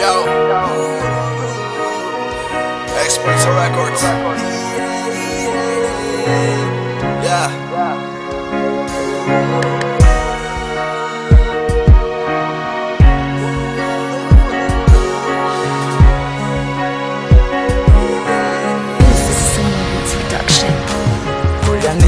Yo, Expresso Records. Yeah.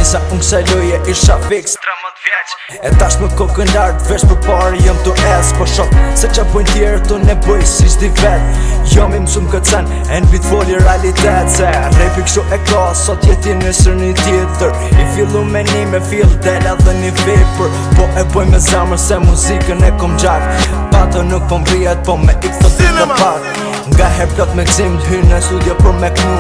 Nisa unë kësaj loje isha fix 13 vjeq E tash me kokën lartë vesh për pari jëm të es Po shok se qa bojnë tjerë të ne bëj si shdi vet Jom i mësum këtë sen e në bit foli realitet Se repi kështu e ka sot jeti nësër një tjetër I fillu me një me fill dela dhe një vepër Po e boj me zamër se muzikën e kom gjak Pato nuk po mbrijet po me ik thot të pak Nga her plot me gzim t'hyr në studio për me knu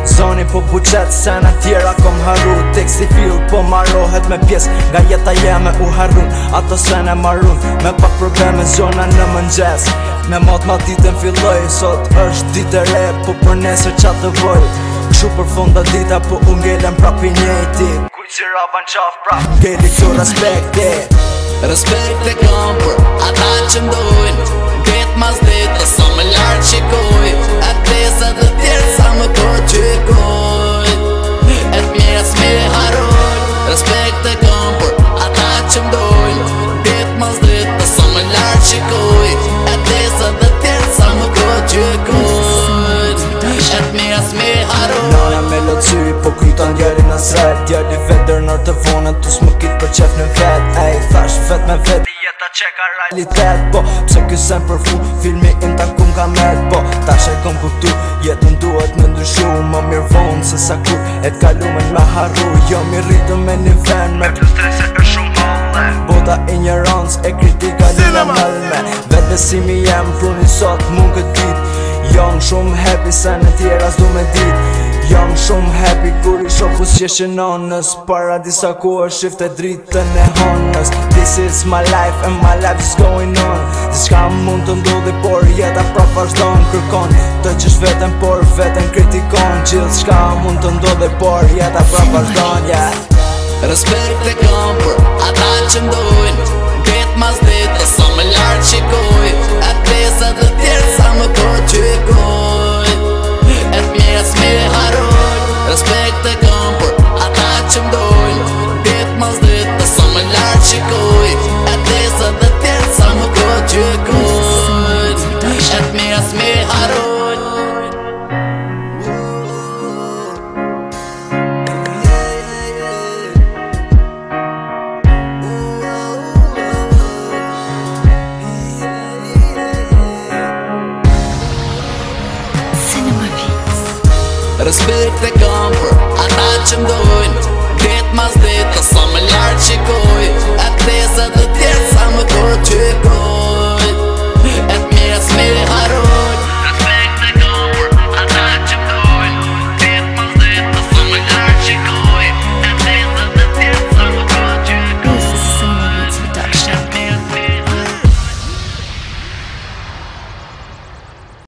Zoni po buqet sena tjera kom harru Teksti fill po marrohet me pjes Nga jeta jeme u harrun Ato sene marrun Me pak probleme zona në mëngjes Me mat ditën filloj Sot është ditë e re Po për nesër qa të voj Kshu për fonda dita Po u ngelen prap i njejti Kuj që ravan qaf prap Geli këtu respekti Respekt e kam për ata që mdojnë Det mas dit sa më lartë qikoj E klesa dhe tjerë sa më po qikoj E t'mjes me haroj Respekt e kam për ata që mdojnë Det mas dit sa më lartë qikoj E klesa dhe tjerë sa më po qikoj E t'mjes me haroj Nana me locy po kujton djeri në sret Djeri vetër nër të vonën Tu s'më kitë për qef në vet Ej thash vet me vet Jeta që ka realitet Po pse kysen për fu Filmi im ta kum ka met Po tash e kom kuptu Jetën duhet me ndryshu Më mirë vonë se sa kur E t'kalumen me harru Jo mi rritu me një ven Me të strese e shumë holle Bota ignorance e kritika një mëllme Vetësimi jem pruni sot mund këtë dit Jom shumë happy se në tjera s'du me dit Jom shumë happy kur I shoku s'jeshe nonës Para disa ku është shifte dritën e honës This is my life and my life is going on Diçka mund të ndodhi por jeta prap vazhdon Kërkon të qysh veten por veten kritikon Gjithë shka mund të ndodhi por jeta prap vazhdon Respekt e kam për ata që mdojnë Det mas dit sa më lartë qikoj E klesa dhe tjerë sa më po qikoj E t'mjes me haroj Respekt e kam për ata që mdojnë Det mas dit sa më lartë qikoj E klesa dhe tjerë sa më po qikoj E t'mjes me haroj Respekt e kam për